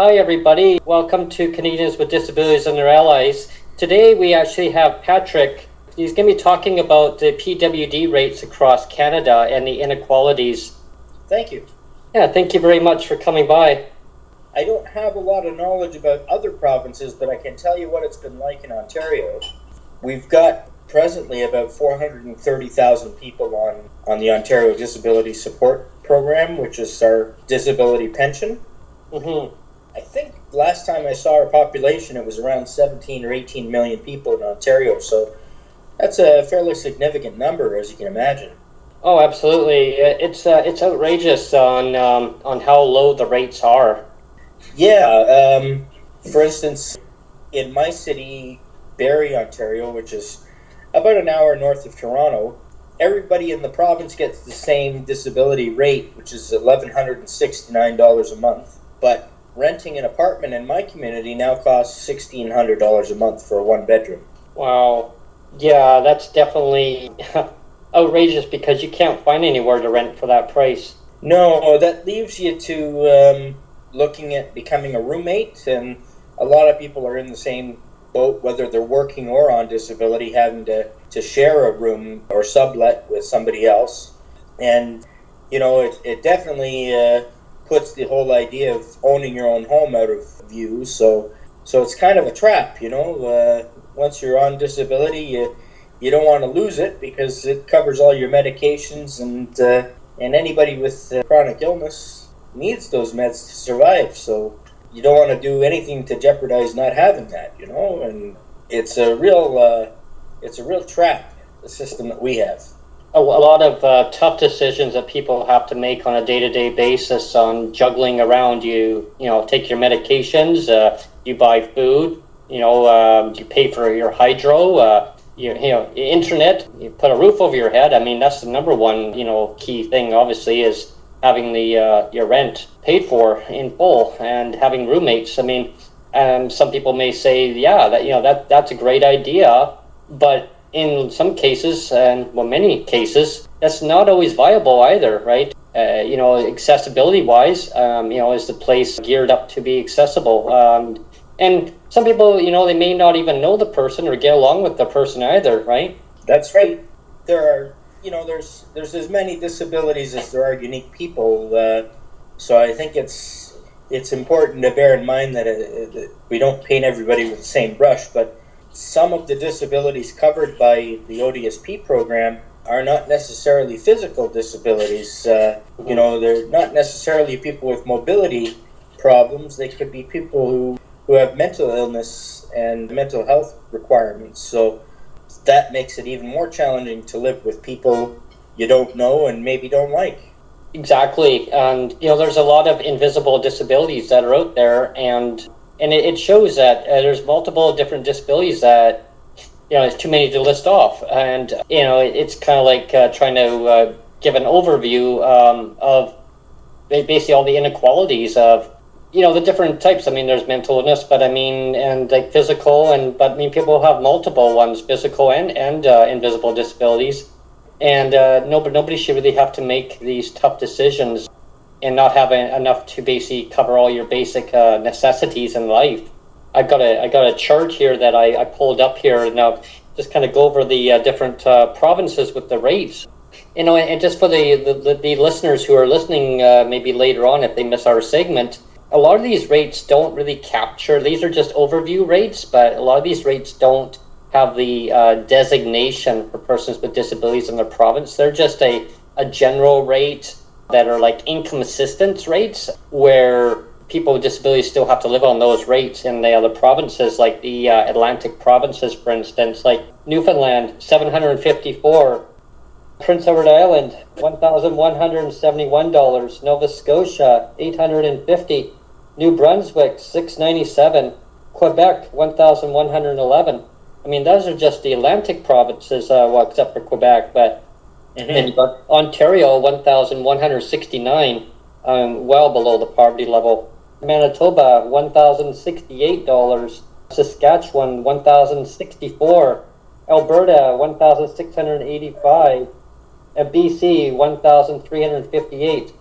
Hi everybody, welcome to Canadians with Disabilities and their Allies. Today we actually have Patrick. He's going to be talking about the PWD rates across Canada and the inequalities. Thank you. Yeah, thank you very much for coming by. I don't have a lot of knowledge about other provinces, but I can tell you what it's been like in Ontario. We've got presently about 430,000 people on the Ontario Disability Support Program, which is our disability pension. Mm-hmm. I think last time I saw our population, it was around 17 or 18 million people in Ontario, so that's a fairly significant number, as you can imagine. Oh, absolutely. It's outrageous on how low the rates are. Yeah, for instance, in my city, Barrie, Ontario, which is about an hour north of Toronto, everybody in the province gets the same disability rate, which is $1,169 a month. But renting an apartment in my community now costs $1,600 a month for a one-bedroom. Wow. Yeah, that's definitely outrageous because you can't find anywhere to rent for that price. No, that leaves you to looking at becoming a roommate, and a lot of people are in the same boat, whether they're working or on disability, having to share a room or sublet with somebody else. And, you know, it definitely puts the whole idea of owning your own home out of view. So it's kind of a trap, you know. Once you're on disability, you don't want to lose it because it covers all your medications, and anybody with chronic illness needs those meds to survive. So you don't want to do anything to jeopardize not having that, you know. And it's a real trap, the system that we have. A lot of tough decisions that people have to make on a day-to-day basis on juggling around. You take your medications, you buy food, you pay for your hydro, internet, you put a roof over your head. I mean, that's the number one, key thing, obviously, is having the your rent paid for in full and having roommates. I mean, some people may say, yeah, that's a great idea, but in some cases, and many cases, that's not always viable either, right? Accessibility-wise, is the place geared up to be accessible? And some people, they may not even know the person or get along with the person either, right? That's right. There are, there's as many disabilities as there are unique people. So I think it's important to bear in mind that we don't paint everybody with the same brush, but some of the disabilities covered by the ODSP program are not necessarily physical disabilities. They're not necessarily people with mobility problems. They could be people who have mental illness and mental health requirements. So that makes it even more challenging to live with people you don't know and maybe don't like. Exactly. And, there's a lot of invisible disabilities that are out there, and it shows that there's multiple different disabilities that, it's too many to list off. And, it's kind of like trying to give an overview of basically all the inequalities of, the different types. I mean, there's mental illness, but and like physical, but people have multiple ones, physical and invisible disabilities. And nobody should really have to make these tough decisions and not have enough to basically cover all your basic necessities in life. I got a chart here that I pulled up here. Now, just kind of go over the different provinces with the rates. And just for the listeners who are listening, maybe later on if they miss our segment, a lot of these rates don't really capture. These are just overview rates, but a lot of these rates don't have the designation for persons with disabilities in the province. They're just a general rate that are like income assistance rates, where people with disabilities still have to live on those rates in the other provinces, like the Atlantic provinces, for instance, like Newfoundland, $754, Prince Edward Island, $1,171, Nova Scotia, $850, New Brunswick, $697, Quebec, $1,111. I mean, those are just the Atlantic provinces, except for Quebec, but then you got Ontario, $1,169, well below the poverty level. Manitoba, $1,068. Saskatchewan, $1,064. Alberta, $1,685. And BC, $1,358.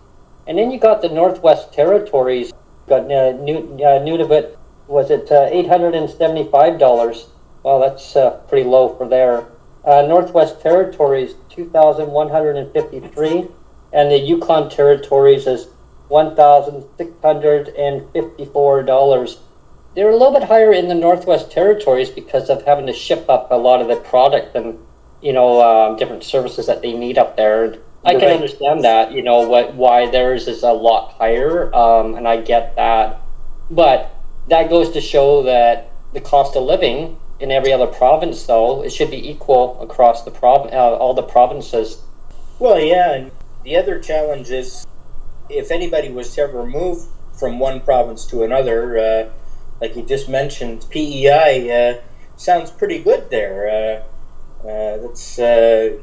And then you got the Northwest Territories, Got Nunavut, was it $875? Well, that's pretty low for there. Northwest Territories, 2,153, and the Yukon Territories is $1,654. They're a little bit higher in the Northwest Territories because of having to ship up a lot of the product and different services that they need up there. I can understand that, why theirs is a lot higher, and I get that. But that goes to show that the cost of living in every other province, though, it should be equal across the all the provinces. Well, yeah, and the other challenge is if anybody was to ever move from one province to another, like you just mentioned, PEI sounds pretty good there. That's a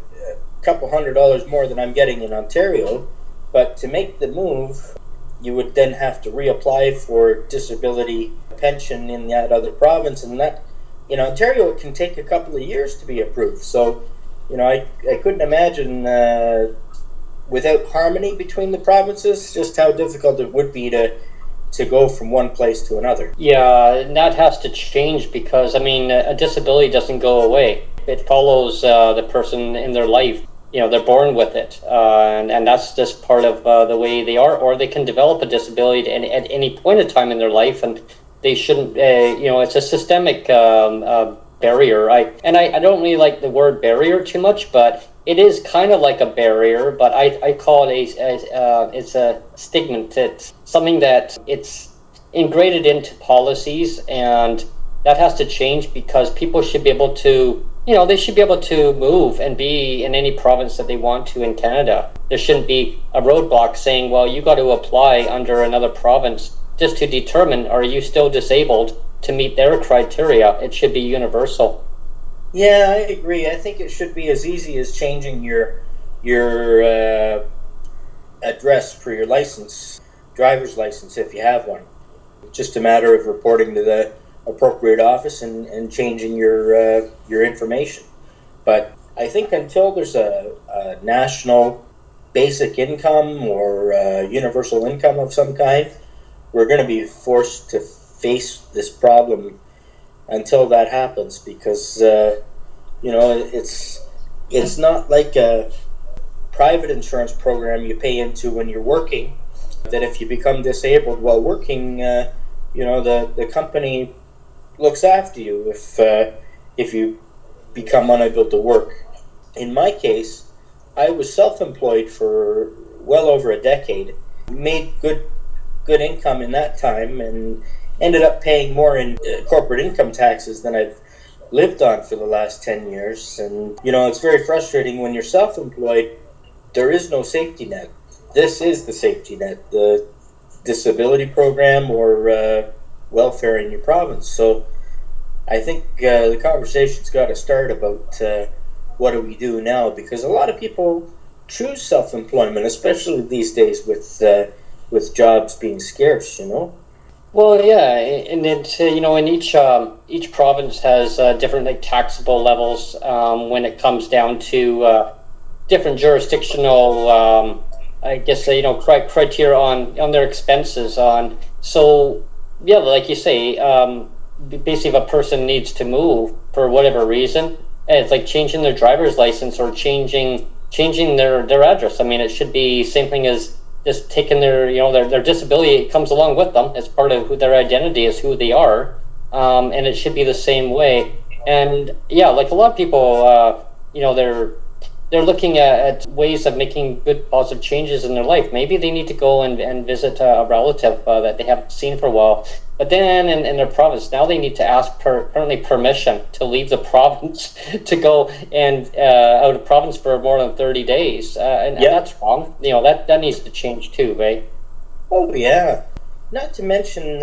couple $100 more than I'm getting in Ontario, but to make the move, you would then have to reapply for disability pension in that other province, and that, in Ontario, it can take a couple of years to be approved. So, I couldn't imagine without harmony between the provinces just how difficult it would be to go from one place to another. Yeah, and that has to change because, a disability doesn't go away. It follows the person in their life. They're born with it, and that's just part of the way they are, or they can develop a disability at any point in time in their life, and they shouldn't, it's a systemic barrier. I don't really like the word barrier too much, but it is kind of like a barrier, but I call it it's a stigma. It's something that it's integrated into policies, and that has to change because people should be able to, they should be able to move and be in any province that they want to in Canada. There shouldn't be a roadblock saying, well, you got to apply under another province just to determine, are you still disabled to meet their criteria? It should be universal. Yeah, I agree. I think it should be as easy as changing your address for your license, driver's license, if you have one. It's just a matter of reporting to the appropriate office and changing your information. But I think until there's a national basic income or universal income of some kind, we're going to be forced to face this problem until that happens, because it's not like a private insurance program you pay into when you're working, that if you become disabled while working, the company looks after you if you become unable to work. In my case, I was self-employed for well over a decade, made good income in that time, and ended up paying more in corporate income taxes than I've lived on for the last 10 years. And, it's very frustrating when you're self-employed. There is no safety net. This is the safety net, the disability program or welfare in your province. So I think the conversation's got to start about what do we do now, because a lot of people choose self-employment, especially these days with jobs being scarce, Well, yeah, and it in each province has different taxable levels when it comes down to different jurisdictional criteria on their expenses on. So yeah, like you say, basically if a person needs to move for whatever reason, it's like changing their driver's license or changing their address. It should be same thing as just taking their disability comes along with them as part of who their identity is, who they are, and it should be the same way. And yeah, like a lot of people, they're looking at ways of making good positive changes in their life. Maybe they need to go and visit a relative that they haven't seen for a while. But then in their province, now they need to ask apparently permission to leave the province to go and out of province for more than 30 days. And that's wrong. That needs to change too, right? Oh, yeah. Not to mention,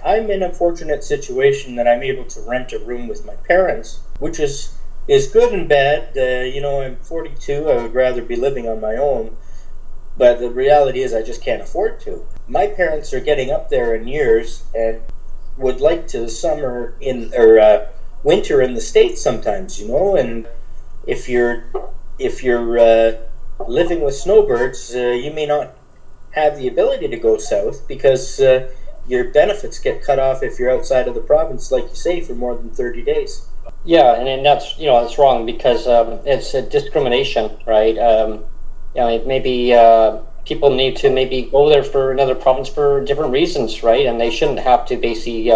I'm in a fortunate situation that I'm able to rent a room with my parents, which is good and bad. I'm 42. I would rather be living on my own. But the reality is I just can't afford to. My parents are getting up there in years and would like to winter in the States sometimes, and if you're living with snowbirds, you may not have the ability to go south because your benefits get cut off if you're outside of the province, like you say, for more than 30 days. Yeah, and that's that's wrong because it's a discrimination, right? Maybe people need to maybe go there for another province for different reasons, right? And they shouldn't have to basically,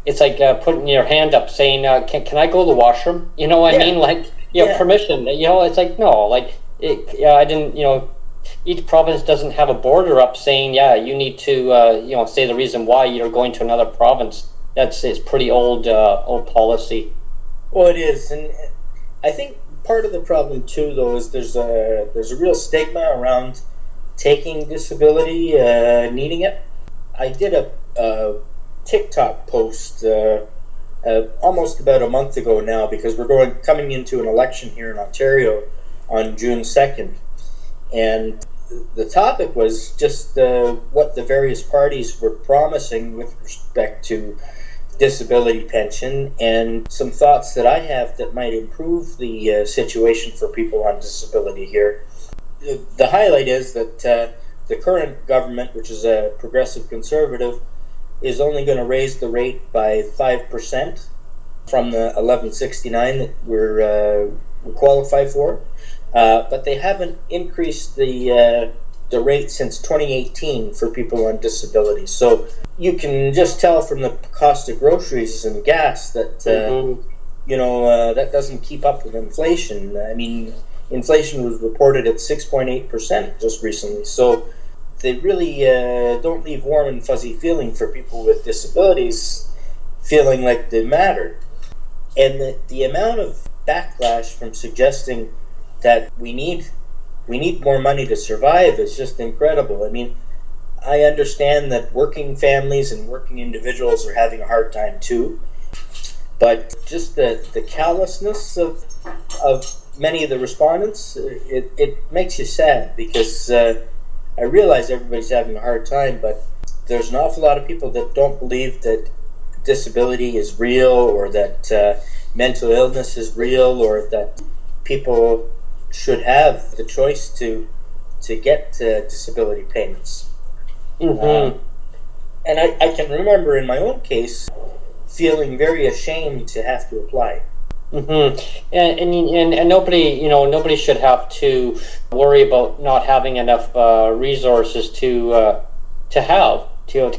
it's like putting your hand up saying, can I go to the washroom? You know what I mean? Like, permission. It's like, no, like, I didn't, each province doesn't have a border up saying, you need to, say the reason why you're going to another province. It's pretty old policy. Well, it is, and I think part of the problem too, though, is there's a real stigma around taking disability, needing it. I did a TikTok post almost about a month ago now, because we're coming into an election here in Ontario on June 2nd, and the topic was just what the various parties were promising with respect to disability pension, and some thoughts that I have that might improve the situation for people on disability here. The highlight is that the current government, which is a progressive conservative, is only going to raise the rate by 5% from the 1169 that we're qualified for, but they haven't increased the rate since 2018 for people on disability. So you can just tell from the cost of groceries and gas that that doesn't keep up with inflation. I mean, inflation was reported at 6.8% just recently. So they really don't leave warm and fuzzy feeling for people with disabilities feeling like they matter. And the amount of backlash from suggesting that we need more money to survive is just incredible. I mean, I understand that working families and working individuals are having a hard time too, but just the callousness of many of the respondents, it makes you sad, because I realize everybody's having a hard time, but there's an awful lot of people that don't believe that disability is real, or that mental illness is real, or that people should have the choice to get disability payments. And I can remember in my own case feeling very ashamed to have to apply. And nobody should have to worry about not having enough resources to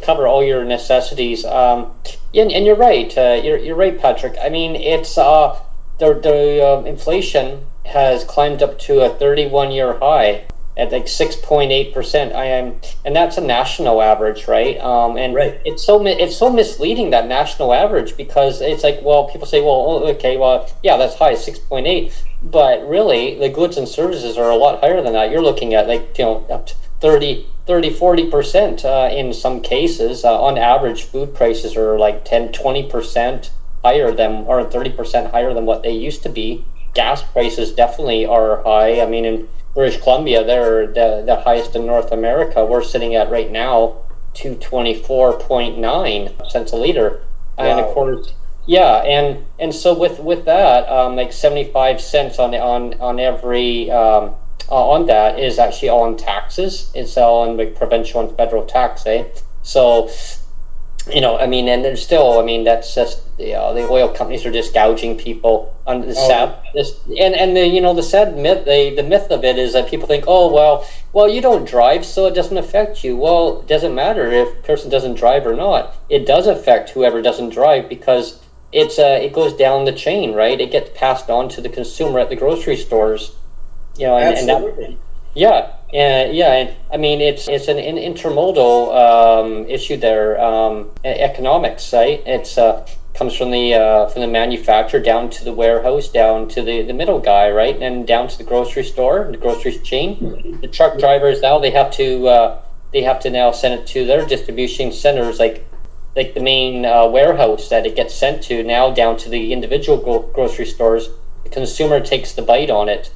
cover all your necessities. And you're right. You're right, Patrick. I mean, it's the inflation has climbed up to a 31-year high at like 6.8%. And that's a national average, right? Right. It's so misleading, that national average, because it's like, well, people say, well, okay, well, yeah, that's high, 6.8, but really the goods and services are a lot higher than that. You're looking at like up to 40% in some cases. On average, food prices are like 10-20% higher than, or 30% higher than what they used to be. Gas prices definitely are high. I mean, in British Columbia, they're the highest in North America. We're sitting at right now 224.9 cents a liter. Wow. And of course, and so with that, like 75 cents on every on that is actually all in taxes. It's all in like provincial and federal tax, So, I mean, and there's still, I mean, that's just, the oil companies are just gouging people on the sad, the sad myth, the myth of it is that people think, oh, well, you don't drive, so it doesn't affect you. Well, it doesn't matter if a person doesn't drive or not. It does affect whoever doesn't drive, because it goes down the chain, right? It gets passed on to the consumer at the grocery stores, Absolutely. And I mean, it's an intermodal issue there, economics, right? It's comes from the manufacturer down to the warehouse, down to the middle guy, right, and down to the grocery store, the grocery chain. The truck drivers now, they have to now send it to their distribution centers, like the main warehouse that it gets sent to, now down to the individual grocery stores. The consumer takes the bite on it.